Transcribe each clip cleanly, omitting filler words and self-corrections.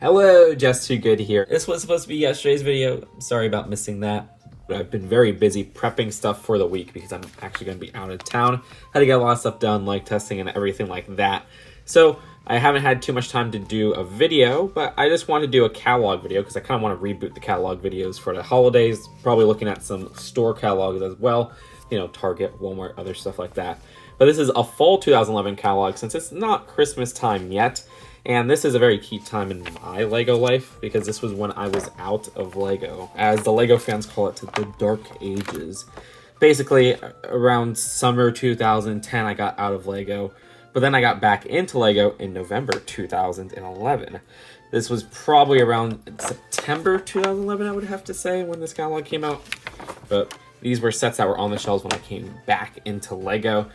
Hello, Just Too Good here. This was supposed to be yesterday's video. Sorry about missing that. But I've been very busy prepping stuff for the week because I'm actually going to be out of town. Had to get a lot of stuff done, like testing and everything like that. So I haven't had too much time to do a video, but I just want to do a catalog video because I kind of want to reboot the catalog videos for the holidays. Probably looking at some store catalogs as well. You know, Target, Walmart, other stuff like that. But this is a fall 2011 catalog since it's not Christmas time yet. And this is a very key time in my LEGO life because this was when I was out of LEGO. As the LEGO fans call it, the dark ages. Basically, around summer 2010, I got out of LEGO. But then I got back into LEGO in November 2011. This was probably around September 2011, I would have to say, when this catalog came out. But these were sets that were on the shelves when I came back into LEGO.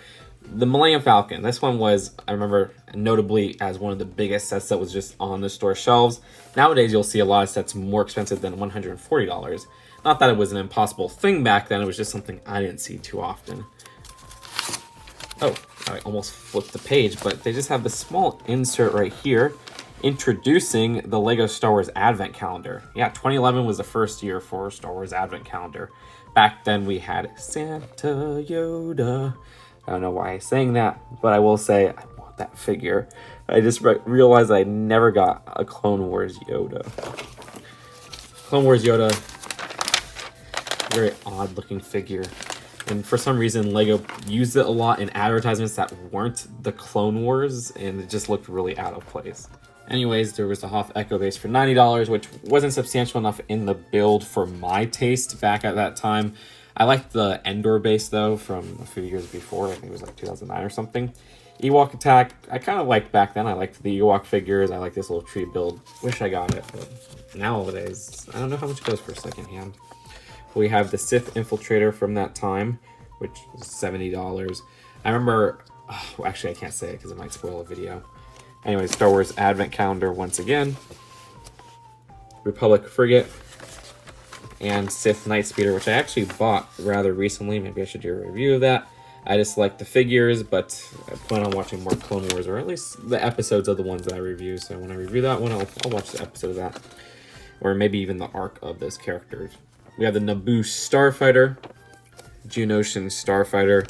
The Millennium Falcon, this one was, I remember, notably as one of the biggest sets that was just on the store shelves. Nowadays, you'll see a lot of sets more expensive than $140. Not that it was an impossible thing back then, it was just something I didn't see too often. Oh, I almost flipped the page, but they just have this small insert right here introducing the LEGO Star Wars Advent Calendar. Yeah, 2011 was the first year for Star Wars Advent Calendar. Back then, we had Santa Yoda. I don't know why I'm saying that, but I will say I want that figure. I just realized I never got a Clone Wars Yoda. Clone Wars Yoda, very odd looking figure. And for some reason, LEGO used it a lot in advertisements that weren't the Clone Wars, and it just looked really out of place. Anyways, there was the Hoth Echo base for $90, which wasn't substantial enough in the build for my taste back at that time. I liked the Endor base, though, from a few years before. I think it was like 2009 or something. Ewok Attack, I kind of liked back then. I liked the Ewok figures. I like this little tree build. Wish I got it, but nowadays, I don't know how much it goes for secondhand. We have the Sith Infiltrator from that time, which was $70. I remember... Oh, actually, I can't say it because it might spoil a video. Anyway, Star Wars Advent Calendar once again. Republic Frigate. And Sith Night Speeder, which I actually bought rather recently. Maybe I should do a review of that. I just like the figures, but I plan on watching more Clone Wars, or at least the episodes of the ones that I review. So when I review that one, I'll watch the episode of that. Or maybe even the arc of those characters. We have the Naboo Starfighter, Geonosian Starfighter.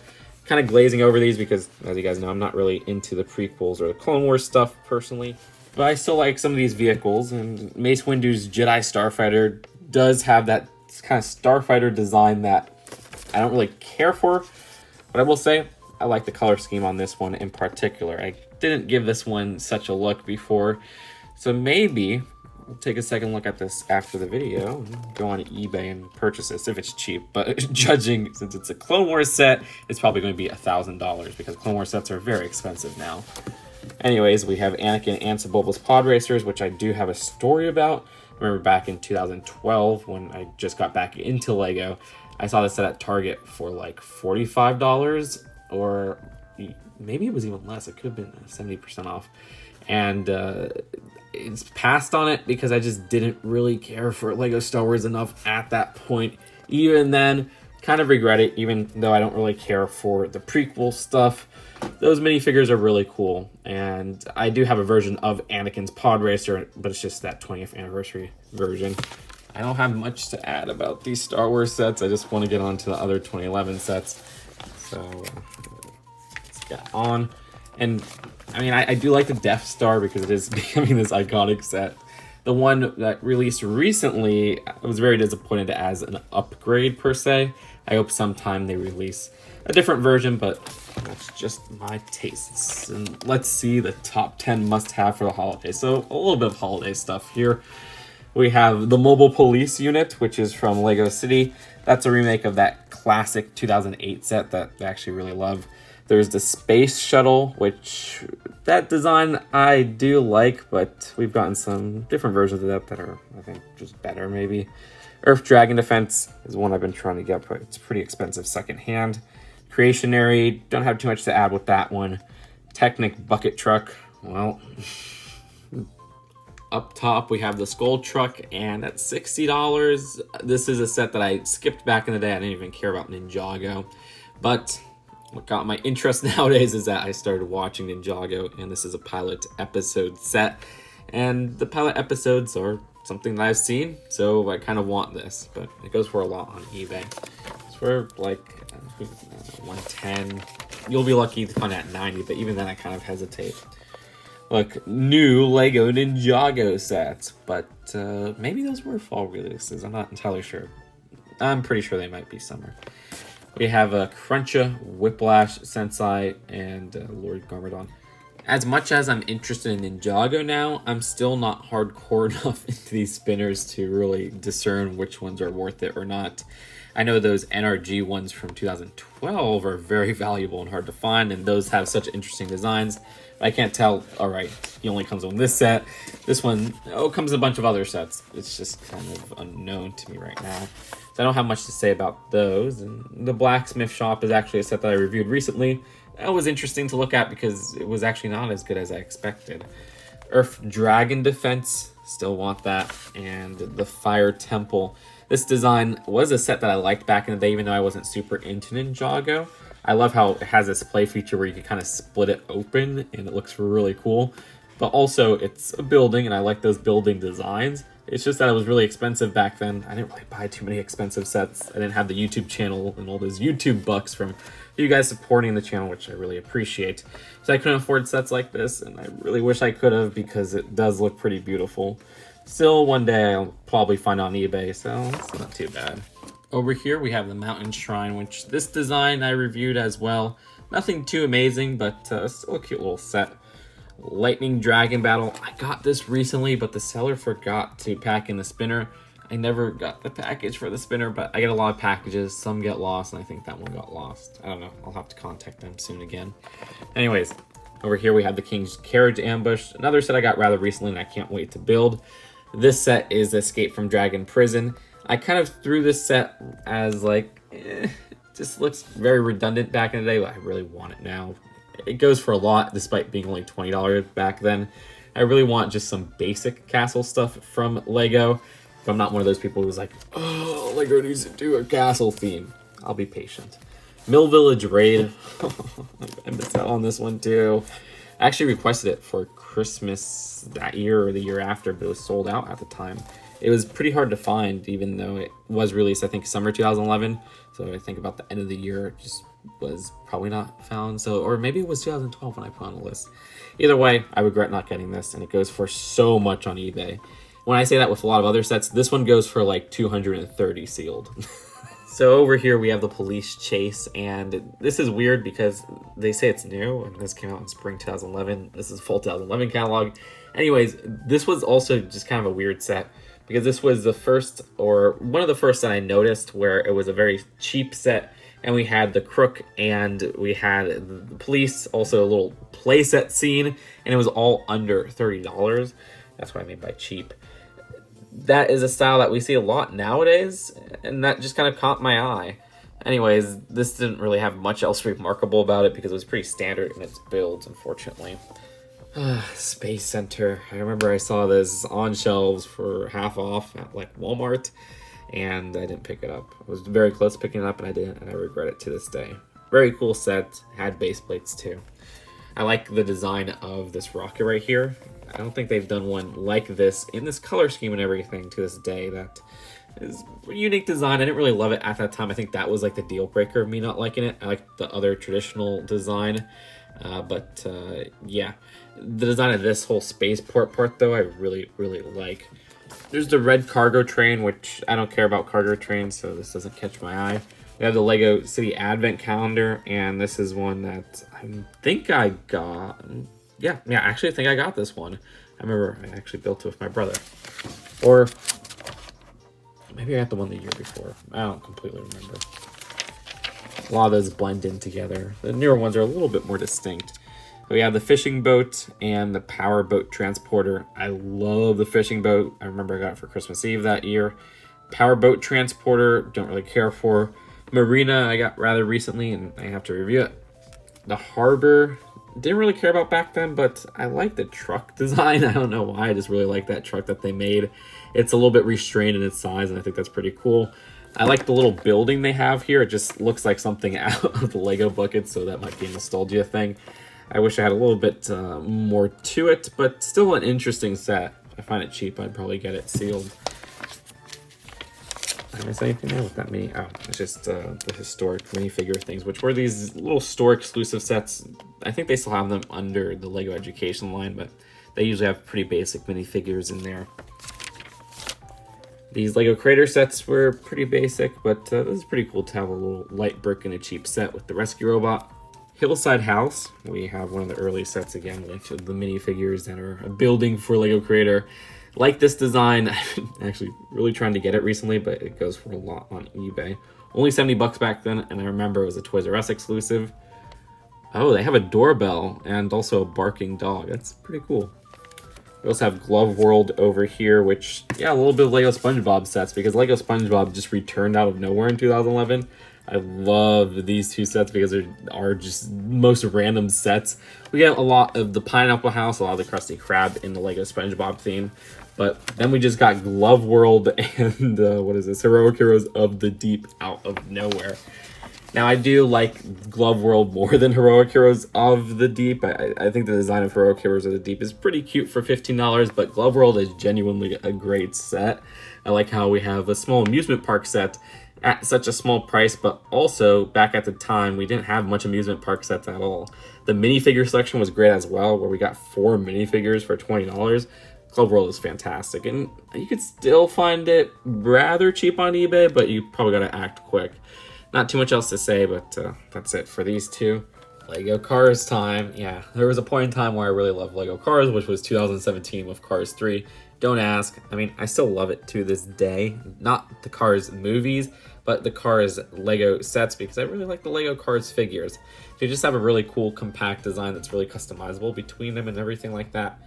Kind of glazing over these because, as you guys know, I'm not really into the prequels or the Clone Wars stuff personally. But I still like some of these vehicles, and Mace Windu's Jedi Starfighter does have that kind of Starfighter design that I don't really care for, but I will say I like the color scheme on this one in particular. I didn't give this one such a look before, so maybe we'll take a second look at this after the video and go on eBay and purchase this if it's cheap. But judging, since it's a Clone Wars set, it's probably going to be $1,000 because Clone Wars sets are very expensive now. Anyways, we have Anakin and Sebulba's Pod Racers, which I do have a story about. I remember back in 2012 when I just got back into LEGO, I saw this set at Target for like $45, or maybe it was even less. It could have been 70% off. And it's passed on it because I just didn't really care for LEGO Star Wars enough at that point. Even then, kind of regret it, even though I don't really care for the prequel stuff. Those minifigures are really cool, and I do have a version of Anakin's Pod Racer, but it's just that 20th anniversary version. I don't have much to add about these Star Wars sets. I just want to get on to the other 2011 sets. So let's get on. And I mean, I do like the Death Star because it is becoming this iconic set. The one that released recently, I was very disappointed as an upgrade per se. I hope sometime they release a different version, but that's just my tastes. And let's see the top 10 must-have for the holidays. So a little bit of holiday stuff here. We have the Mobile Police Unit, which is from LEGO City. That's a remake of that classic 2008 set that I actually really love. There's the Space Shuttle, which that design I do like, but we've gotten some different versions of that are, I think, just better maybe. Earth Dragon Defense is one I've been trying to get, but it's pretty expensive secondhand. Creationary, don't have too much to add with that one. Technic Bucket Truck, well, up top we have the Skull Truck, and at $60, this is a set that I skipped back in the day. I didn't even care about Ninjago, but what got my interest nowadays is that I started watching Ninjago, and this is a pilot episode set. And the pilot episodes are something that I've seen, so I kind of want this, but it goes for a lot on eBay. It's for like 110. You'll be lucky to find it at 90, but even then I kind of hesitate. Look, new LEGO Ninjago sets, but maybe those were fall releases. I'm not entirely sure. I'm pretty sure they might be summer. We have a Cruncha, Whiplash, Sensei, and Lord Garmadon. As much as I'm interested in Ninjago now, I'm still not hardcore enough into these spinners to really discern which ones are worth it or not. I know those NRG ones from 2012 are very valuable and hard to find, and those have such interesting designs. I can't tell, all right, he only comes on this set. This one, comes in a bunch of other sets. It's just kind of unknown to me right now. So I don't have much to say about those. And the Blacksmith Shop is actually a set that I reviewed recently. That was interesting to look at because it was actually not as good as I expected. Earth Dragon Defense, still want that. And the Fire Temple. This design was a set that I liked back in the day, even though I wasn't super into Ninjago. I love how it has this play feature where you can kind of split it open and it looks really cool. But also, it's a building, and I like those building designs. It's just that it was really expensive back then. I didn't really buy too many expensive sets. I didn't have the YouTube channel and all those YouTube bucks from you guys supporting the channel, which I really appreciate. So I couldn't afford sets like this, and I really wish I could have because it does look pretty beautiful. Still, one day I'll probably find on eBay, so it's not too bad. Over here we have the Mountain Shrine, which this design I reviewed as well. Nothing too amazing, but still a cute little set. Lightning Dragon Battle. I got this recently, but the seller forgot to pack in the spinner. I never got the package for the spinner, but I get a lot of packages. Some get lost, and I think that one got lost. I don't know. I'll have to contact them soon again. Anyways, over here we have the King's Carriage Ambush. Another set I got rather recently, and I can't wait to build. This set is Escape from Dragon Prison. I kind of threw this set as like, just looks very redundant back in the day, but I really want it now. It goes for a lot, despite being only $20 back then. I really want just some basic castle stuff from LEGO. But I'm not one of those people who's like, oh, LEGO needs to do a castle theme. I'll be patient. Mill Village Raid. I missed out on this one too. I actually requested it for Christmas that year or the year after, but it was sold out at the time. It was pretty hard to find, even though it was released, I think, summer 2011. So I think about the end of the year, it just was probably not found. So, or maybe it was 2012 when I put on the list. Either way, I regret not getting this, and it goes for so much on eBay. When I say that with a lot of other sets, this one goes for like 230 sealed. So over here we have the Police Chase, and this is weird because they say it's new, and this came out in spring 2011. This is full 2011 catalog. Anyways, this was also just kind of a weird set because this was the first, or one of the first that I noticed where it was a very cheap set, and we had the Crook and we had the Police, also a little playset scene, and it was all under $30. That's what I mean by cheap. That is a style that we see a lot nowadays, and that just kind of caught my eye. Anyways, this didn't really have much else remarkable about it because it was pretty standard in its builds, unfortunately. Space Center. I remember I saw this on shelves for half off at like Walmart, and I didn't pick it up. I was very close to picking it up, and I didn't, and I regret it to this day. Very cool set. Had base plates too. I like the design of this rocket right here. I don't think they've done one like this in this color scheme and everything to this day. That is a unique design. I didn't really love it at that time. I think that was like the deal breaker of me not liking it. I like the other traditional design. Yeah, the design of this whole spaceport part though, I really, really like. There's the red cargo train, which I don't care about cargo trains, so this doesn't catch my eye. We have the LEGO City Advent Calendar, and this is one that I think I got. Yeah, I actually think I got this one. I remember I actually built it with my brother. Or maybe I got the one the year before. I don't completely remember. A lot of those blend in together. The newer ones are a little bit more distinct. We have the fishing boat and the power boat transporter. I love the fishing boat. I remember I got it for Christmas Eve that year. Power boat transporter, don't really care for. Marina, I got rather recently, and I have to review it. The harbor, didn't really care about back then, but I like the truck design. I don't know why, I just really like that truck that they made. It's a little bit restrained in its size, and I think that's pretty cool. I like the little building they have here. It just looks like something out of the Lego bucket, so that might be a nostalgia thing. I wish I had a little bit more to it, but still an interesting set. If I find it cheap, I'd probably get it sealed. Did I miss anything there with that mini? Oh, it's just the historic minifigure things, which were these little store exclusive sets. I think they still have them under the LEGO Education line, but they usually have pretty basic minifigures in there. These LEGO Creator sets were pretty basic, but this is pretty cool to have a little light brick in a cheap set with the rescue robot. Hillside House, we have one of the early sets again with the minifigures that are a building for LEGO Creator. Like this design, I've been actually really trying to get it recently, but it goes for a lot on eBay. Only 70 bucks back then, and I remember it was a Toys R Us exclusive. Oh, they have a doorbell and also a barking dog. That's pretty cool. We also have Glove World over here, which, yeah, a little bit of LEGO Spongebob sets, because LEGO Spongebob just returned out of nowhere in 2011. I love these two sets because they are just most random sets. We get a lot of the Pineapple House, a lot of the Krusty Krab in the LEGO Spongebob theme. But then we just got Glove World and, what is this, Heroic Heroes of the Deep out of nowhere. Now, I do like Glove World more than Heroic Heroes of the Deep. I think the design of Heroic Heroes of the Deep is pretty cute for $15, but Glove World is genuinely a great set. I like how we have a small amusement park set at such a small price, but also, back at the time, we didn't have much amusement park sets at all. The minifigure selection was great as well, where we got 4 minifigures for $20. Glove World is fantastic, and you could still find it rather cheap on eBay, but you probably gotta act quick. Not too much else to say, but that's it for these two. LEGO Cars time. Yeah, there was a point in time where I really loved LEGO Cars, which was 2017 with Cars 3. Don't ask. I mean, I still love it to this day. Not the Cars movies, but the Cars LEGO sets, because I really like the LEGO Cars figures. They just have a really cool, compact design that's really customizable between them and everything like that.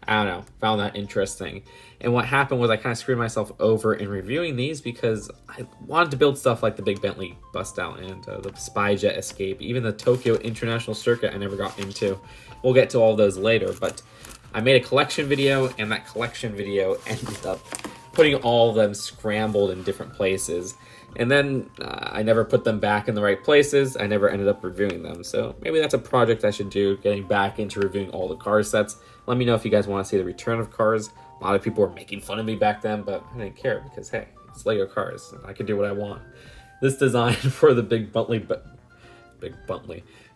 I don't know, found that interesting. And what happened was I kind of screwed myself over in reviewing these because I wanted to build stuff like the Big Bentley Bust Out and the Spy Jet Escape, even the Tokyo International Circuit I never got into. We'll get to all those later, but I made a collection video, and that collection video ended up putting all of them scrambled in different places. And then I never put them back in the right places. I never ended up reviewing them. So maybe that's a project I should do, getting back into reviewing all the Cars sets. Let me know if you guys want to see the return of Cars. A lot of people were making fun of me back then, but I didn't care because, hey, it's LEGO Cars. I can do what I want. This design for the Big Bentley,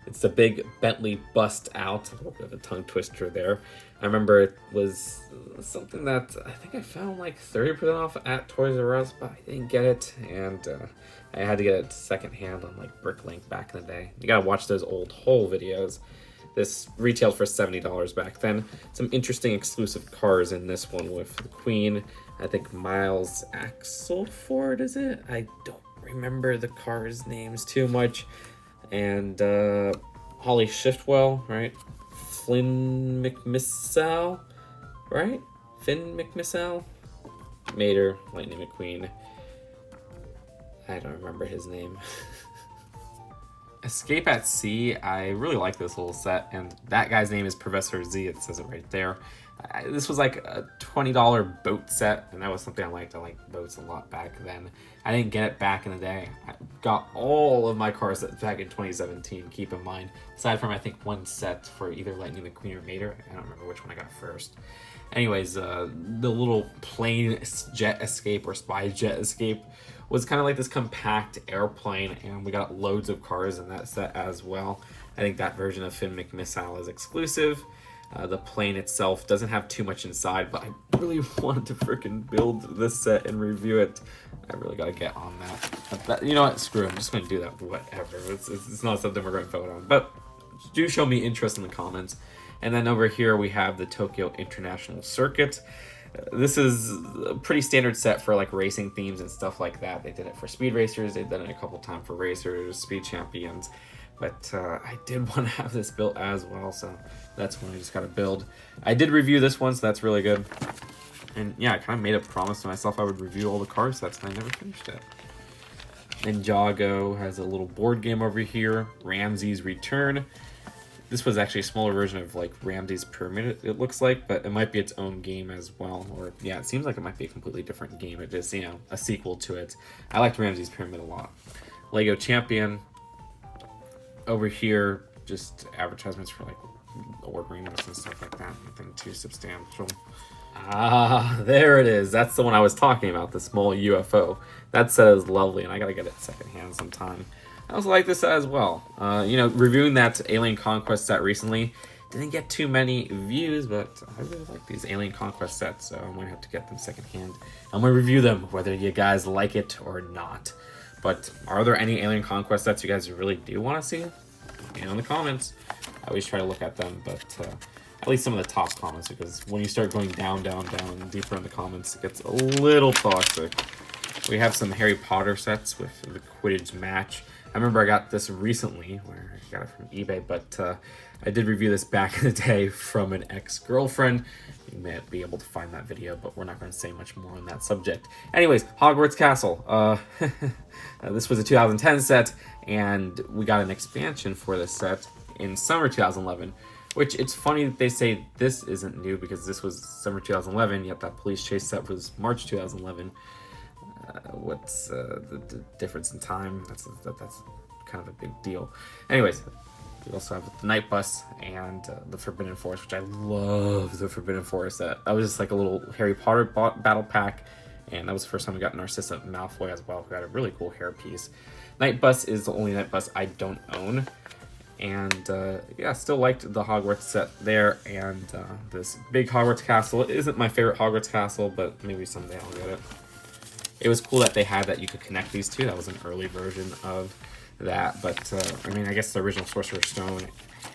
it's the Big Bentley Bust Out. A little bit of a tongue twister there. I remember it was something that I think I found like 30% off at Toys R Us, but I didn't get it, and I had to get it secondhand on like Bricklink back in the day. You gotta watch those old haul videos. This retailed for $70 back then. Some interesting exclusive cars in this one with the Queen. I think Miles Axelford, is it? I don't remember the cars' names too much. And Holly Shiftwell, right? Flynn McMissile, right? Finn McMissile? Mater, Lightning McQueen. I don't remember his name. Escape at Sea, I really like this little set, and that guy's name is Professor Z, it says it right there. This was like a $20 boat set, and that was something I liked. I liked boats a lot back then. I didn't get it back in the day. I got all of my car sets back in 2017, keep in mind. Aside from, I think, one set for either Lightning McQueen or Mater. I don't remember which one I got first. Anyways, the little plane jet escape or spy jet escape was kind of like this compact airplane, and we got loads of cars in that set as well. I think that version of Finn McMissile is exclusive. The plane itself doesn't have too much inside, but I really wanted to freaking build this set and review it. I really gotta get on that. You know what? Screw it. I'm just gonna do that. Whatever. It's not something we're gonna vote on, but do show me interest in the comments. And then over here we have the Tokyo International Circuit. This is a pretty standard set for like racing themes and stuff like that. They did it for speed racers. They've done it a couple times for racers, speed champions. But I did want to have this built as well, so that's one I just got to build. I did review this one, so that's really good. And yeah, I kind of made a promise to myself I would review all the car sets, and I never finished it. Ninjago has a little board game over here. Ramsey's Return. This was actually a smaller version of like Ramsey's Pyramid, it looks like, but it might be its own game as well. Or yeah, it seems like it might be a completely different game. It is, you know, a sequel to it. I liked Ramsey's Pyramid a lot. LEGO Champion. Over here, just advertisements for like ordering this and stuff like that. Nothing too substantial. Ah, there it is. That's the one I was talking about, the small UFO. That set is lovely, and I gotta get it secondhand sometime. I also like this set as well. You know, reviewing that Alien Conquest set recently didn't get too many views, but I really like these Alien Conquest sets, so I'm going to have to get them secondhand. I'm going to review them, whether you guys like it or not. But are there any Alien Conquest sets you guys really do want to see? Let me know in the comments. I always try to look at them, but at least some of the top comments, because when you start going down, deeper in the comments, it gets a little toxic. We have some Harry Potter sets with the Quidditch match. I remember I got this recently, where I got it from eBay, but I did review this back in the day from an ex-girlfriend. You may be able to find that video, but we're not going to say much more on that subject. Anyways, Hogwarts Castle. This was a 2010 set, and we got an expansion for this set in summer 2011, which it's funny that they say this isn't new because this was summer 2011, yet that police chase set was March 2011. What's the difference in time? That's kind of a big deal. Anyways, we also have the Night Bus and the Forbidden Forest, which I love the Forbidden Forest set. That was just like a little Harry Potter battle pack, and that was the first time we got Narcissa Malfoy as well. We got a really cool hairpiece. Night Bus is the only Night Bus I don't own, and yeah, still liked the Hogwarts set there, and this big Hogwarts Castle. It isn't my favorite Hogwarts Castle, but maybe someday I'll get it. It was cool that they had that you could connect these two. That was an early version of that, but I mean, I guess the original Sorcerer's Stone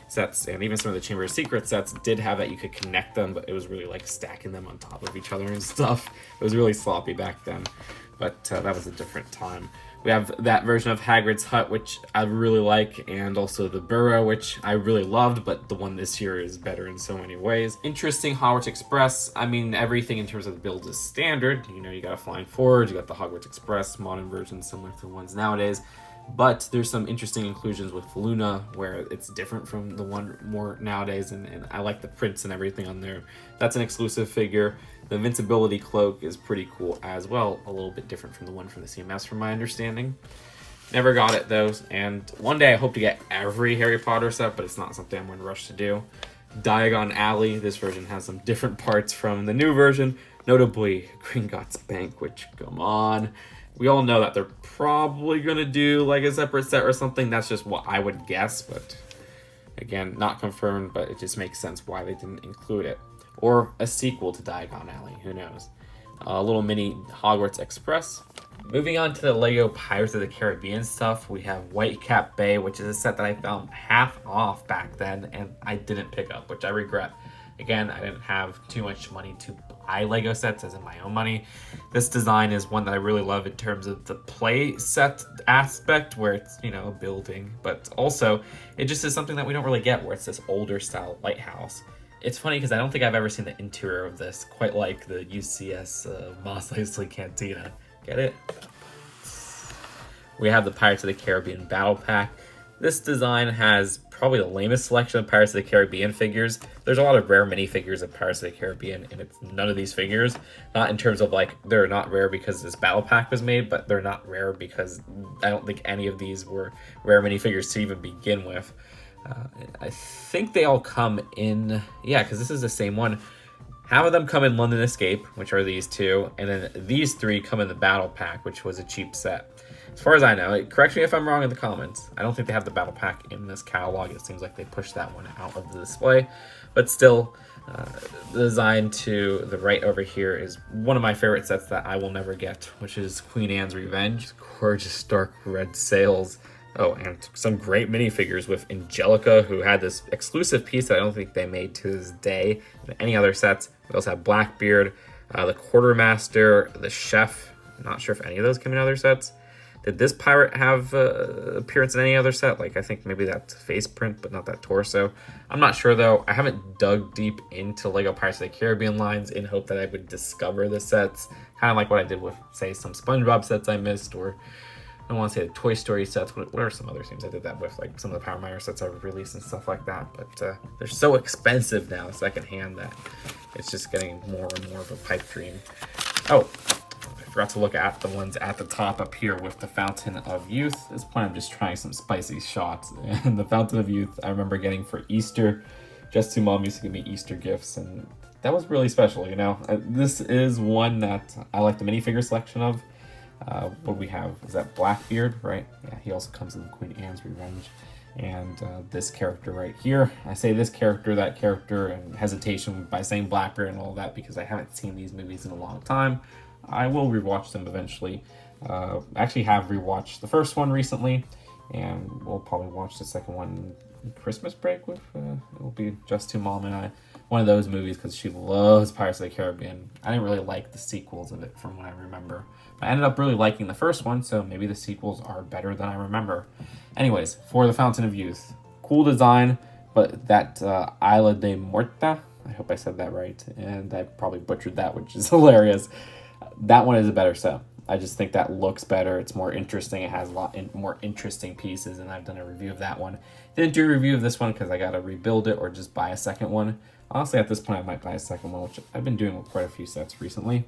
sets and even some of the Chamber of Secrets sets did have that you could connect them, but it was really like stacking them on top of each other and stuff. It was really sloppy back then, but that was a different time. We have that version of Hagrid's hut, which I really like, and also the Burrow, which I really loved, but the one this year is better in so many ways. Interesting Hogwarts Express. I mean, everything in terms of the build is standard. You know, you got a Flying Forge, you got the Hogwarts Express, modern version similar to the ones nowadays. But there's some interesting inclusions with Luna where it's different from the one more nowadays, and I like the prints and everything on there. That's an exclusive figure. The Invincibility Cloak is pretty cool as well, a little bit different from the one from the CMS from my understanding. Never got it though, and one day I hope to get every Harry Potter set, but it's not something I'm going to rush to do. Diagon Alley, this version has some different parts from the new version, notably Gringotts Bank, which, come on. We all know that they're probably going to do like a separate set or something. That's just what I would guess, but again, not confirmed, but it just makes sense why they didn't include it. Or a sequel to Diagon Alley, who knows. A little mini Hogwarts Express. Moving on to the LEGO Pirates of the Caribbean stuff, we have Whitecap Bay, which is a set that I found half off back then, and I didn't pick up, which I regret. Again, I didn't have too much money to buy LEGO sets, as in my own money. This design is one that I really love in terms of the play set aspect, where it's, you know, a building, but also it just is something that we don't really get, where it's this older style lighthouse. It's funny because I don't think I've ever seen the interior of this quite like the UCS Mos Eisley Cantina. Get it? We have the Pirates of the Caribbean Battle Pack. This design has probably the lamest selection of Pirates of the Caribbean figures. There's a lot of rare minifigures of Pirates of the Caribbean, and it's none of these figures. Not in terms of like, they're not rare because this battle pack was made, but they're not rare because I don't think any of these were rare minifigures to even begin with. I think they all come in, yeah, because this is the same one. Half of them come in London Escape, which are these two, and then these three come in the battle pack, which was a cheap set. As far as I know, correct me if I'm wrong in the comments. I don't think they have the battle pack in this catalog. It seems like they pushed that one out of the display. But still, the design to the right over here is one of my favorite sets that I will never get, which is Queen Anne's Revenge. Gorgeous dark red sails. Oh, and some great minifigures with Angelica, who had this exclusive piece that I don't think they made to this day in any other sets. We also have Blackbeard, the Quartermaster, the Chef. I'm not sure if any of those come in other sets. Did this pirate have appearance in any other set? Like, I think maybe that face print, but not that torso. I'm not sure, though. I haven't dug deep into LEGO Pirates of the Caribbean lines in hope that I would discover the sets. Kind of like what I did with, say, some SpongeBob sets I missed, or I don't want to say the Toy Story sets. What are some other things I did that with? Like some of the Power Miner sets I've released and stuff like that. But they're so expensive now, secondhand, that it's just getting more and more of a pipe dream. Oh, I forgot to look at the ones at the top up here with the Fountain of Youth. At this point, I'm just trying some spicy shots. And the Fountain of Youth I remember getting for Easter Just Two Mom used to give me Easter gifts, and that was really special, you know? This is one that I like the minifigure selection of. What we have, is that Blackbeard, right? Yeah, he also comes in Queen Anne's Revenge. And this character right here. I say this character, that character, and hesitation by saying Blackbeard and all that because I haven't seen these movies in a long time. I will rewatch them eventually. I actually have rewatched the first one recently, and we'll probably watch the second one Christmas break with. It will be Just Two Mom and I. One of those movies because she loves Pirates of the Caribbean. I didn't really like the sequels of it from what I remember. I ended up really liking the first one, so maybe the sequels are better than I remember. Anyways, for the Fountain of Youth. Cool design, but that Isla de Muerta, I hope I said that right, and I probably butchered that, which is hilarious. That one is a better set. I just think that looks better. It's more interesting. It has a lot more interesting pieces, and I've done a review of that one. Didn't do a review of this one because I got to rebuild it or just buy a second one. Honestly, at this point, I might buy a second one, which I've been doing with quite a few sets recently.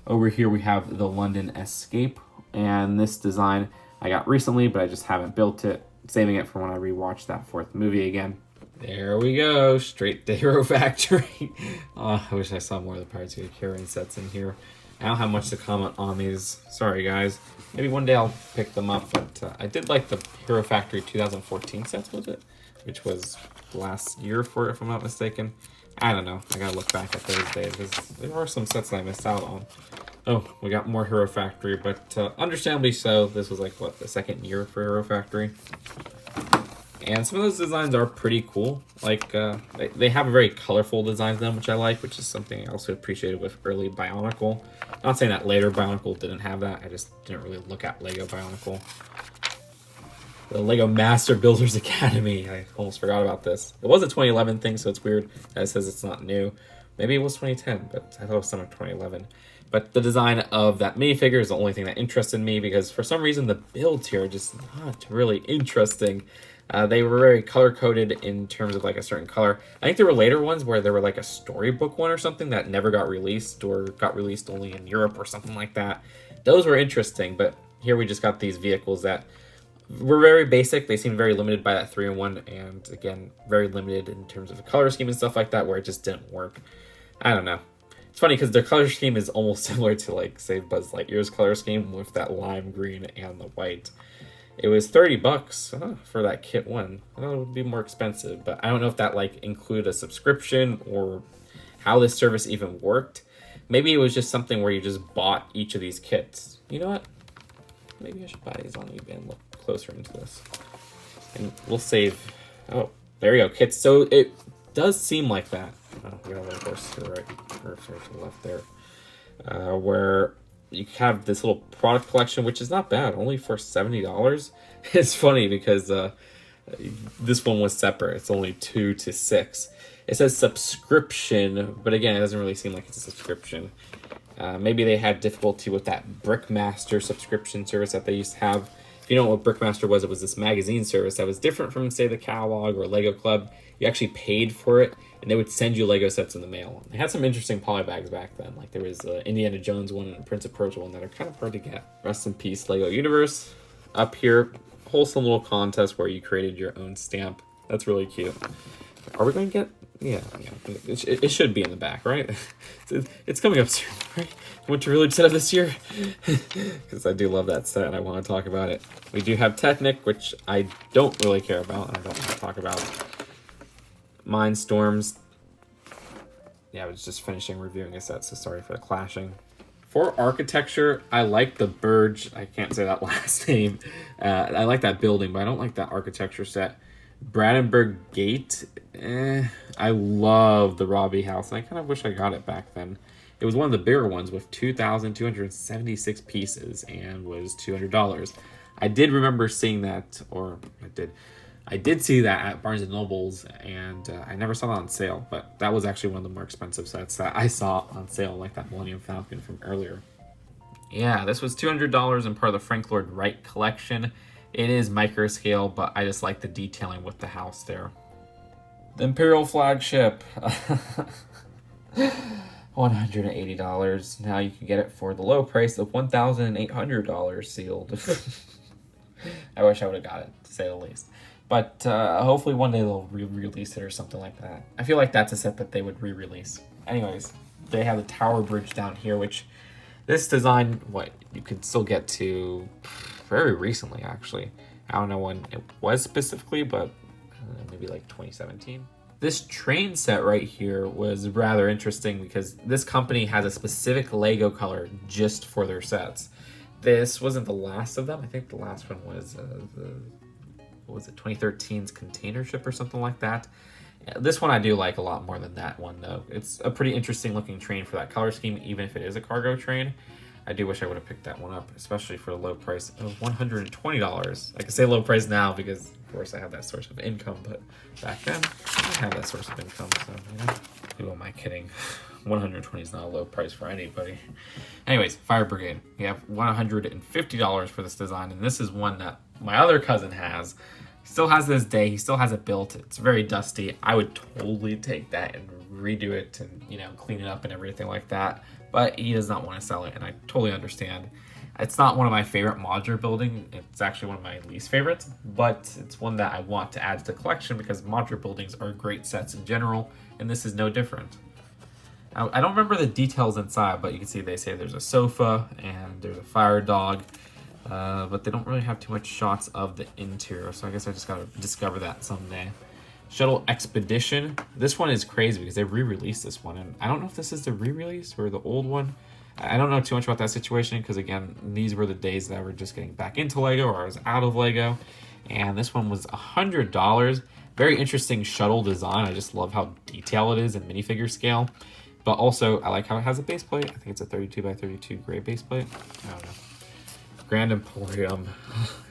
Over here, we have the London Escape, and this design I got recently, but I just haven't built it. Saving it for when I rewatch that fourth movie again. There we go, straight to Hero Factory. Oh, I wish I saw more of the Pirates of the Caribbean sets in here. I don't have much to comment on these. Sorry, guys. Maybe one day I'll pick them up, but I did like the Hero Factory 2014 sets, was it? Which was last year for it, if I'm not mistaken. I don't know. I gotta look back at those days, because there are some sets that I missed out on. Oh, we got more Hero Factory, but understandably so. This was like, what, the second year for Hero Factory? And some of those designs are pretty cool. Like, they have a very colorful design to them, which I like, which is something I also appreciated with early Bionicle. Not saying that later Bionicle didn't have that. I just didn't really look at LEGO Bionicle. The LEGO Master Builders Academy. I almost forgot about this. It was a 2011 thing, so it's weird that it says it's not new. Maybe it was 2010, but I thought it was summer 2011. But the design of that minifigure is the only thing that interested me, because for some reason the builds here are just not really interesting. They were very color-coded in terms of like a certain color. I think there were later ones where there were like a storybook one or something that never got released, or got released only in Europe or something like that. Those were interesting, but here we just got these vehicles that were very basic. They seemed very limited by that 3-in-1, and again, very limited in terms of the color scheme and stuff like that, where it just didn't work. I don't know. It's funny because their color scheme is almost similar to, like, say, Buzz Lightyear's color scheme with that lime green and the white. It was $30 for that kit one. I thought it would be more expensive, but I don't know if that, like, included a subscription or how this service even worked. Maybe it was just something where you just bought each of these kits. You know what? Maybe I should buy these on eBay and look closer into this. And we'll save... Oh, there you go, kits. So it does seem like that. Oh, we got a little horse to the right, or sorry, to the left there. Where you have this little product collection, which is not bad, only for $70. It's funny because this one was separate. It's only 2 to 6. It says subscription, but again, it doesn't really seem like it's a subscription. Maybe they had difficulty with that Brickmaster subscription service that they used to have. If you know what Brickmaster was, it was this magazine service that was different from, say, the catalog or Lego Club. You actually paid for it, and they would send you Lego sets in the mail. They had some interesting polybags back then. Like there was Indiana Jones one and Prince of Persia one that are kind of hard to get. Rest in peace, Lego Universe. Up here, wholesome little contest where you created your own stamp. That's really cute. Are we going to get... Yeah. It should be in the back, right? It's coming up soon, right? Winter Village set of this year. Because I do love that set and I want to talk about it. We do have Technic, which I don't really care about and I don't want to talk about. Mindstorms. Yeah, I was just finishing reviewing a set, so sorry for the clashing. For architecture, I like the Burge. I can't say that last name. I like that building, but I don't like that architecture set. Brandenburg Gate. I love the Robbie House, and I kind of wish I got it back then. It was one of the bigger ones with 2,276 pieces and was $200. I did remember seeing that, or I did see that at Barnes & Noble's, and I never saw that on sale, but that was actually one of the more expensive sets that I saw on sale, like that Millennium Falcon from earlier. Yeah, this was $200 and part of the Frank Lloyd Wright collection. It is micro scale, but I just like the detailing with the house there. The Imperial Flagship. $180. Now you can get it for the low price of $1,800 sealed. I wish I would have got it, to say the least. But hopefully one day they'll re-release it or something like that. I feel like that's a set that they would re-release. Anyways, they have the Tower Bridge down here, which this design, you can still get to very recently, actually. I don't know when it was specifically, but maybe like 2017. This train set right here was rather interesting because this company has a specific Lego color just for their sets. This wasn't the last of them. I think the last one was what was it, 2013's Container Ship or something like that. This one I do like a lot more than that one, though. It's a pretty interesting looking train for that color scheme, even if it is a cargo train. I do wish I would have picked that one up, especially for the low price of $120. I can say low price now because, of course, I have that source of income, but back then, I didn't have that source of income, so, you know, who am I kidding? 120 is not a low price for anybody. Anyways, Fire Brigade. We have $150 for this design, and this is one that my other cousin has. He still has this day. He still has it built. It's very dusty. I would totally take that and redo it and, you know, clean it up and everything like that. But he does not want to sell it, and I totally understand. It's not one of my favorite modular building. It's actually one of my least favorites, but it's one that I want to add to the collection because modular buildings are great sets in general, and this is no different. I don't remember the details inside, but you can see they say there's a sofa and there's a fire dog, but they don't really have too much shots of the interior, so I guess I just gotta discover that someday. Shuttle Expedition. This one is crazy because they re-released this one, and I don't know if this is the re-release or the old one. I don't know too much about that situation because, again, these were the days that I were just getting back into Lego or I was out of Lego, and this one was $100. Very interesting shuttle design. I just love how detailed it is in minifigure scale, but also I like how it has a base plate. I think it's a 32 by 32 gray base plate. I don't know. Grand Emporium.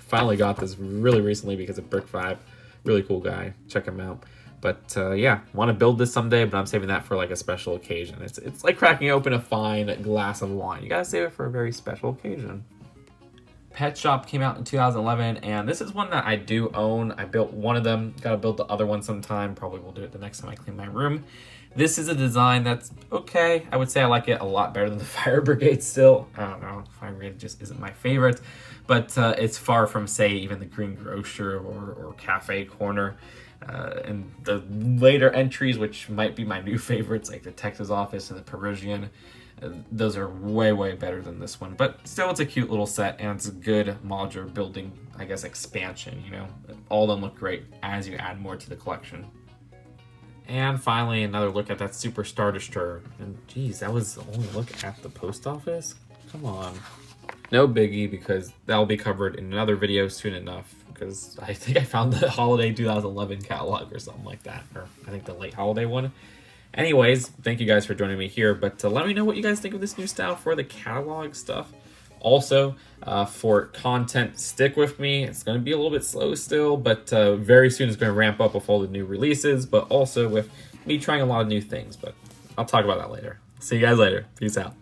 Finally got this really recently because of Brick 5. Really cool guy. Check him out. But yeah, want to build this someday, but I'm saving that for like a special occasion. It's like cracking open a fine glass of wine. You gotta save it for a very special occasion. Pet Shop came out in 2011, and this is one that I do own. I built one of them. Gotta build the other one sometime. Probably will do it the next time I clean my room. This is a design that's okay. I would say I like it a lot better than the Fire Brigade still. I don't know. Fire Brigade just isn't my favorite. But it's far from, say, even the Green Grocer or Cafe Corner. And the later entries, which might be my new favorites, like the Texas Office and the Parisian, those are way, way better than this one. But still, it's a cute little set, and it's a good modular building, I guess, expansion, you know? All of them look great as you add more to the collection. And finally, another look at that Super Star Destroyer. And geez, that was the only look at the post office? Come on. No biggie, because that'll be covered in another video soon enough, because I think I found the Holiday 2011 catalog or something like that, or I think the late holiday one. Anyways, thank you guys for joining me here, but let me know what you guys think of this new style for the catalog stuff. Also, for content, stick with me. It's going to be a little bit slow still, but very soon it's going to ramp up with all the new releases, but also with me trying a lot of new things, but I'll talk about that later. See you guys later. Peace out.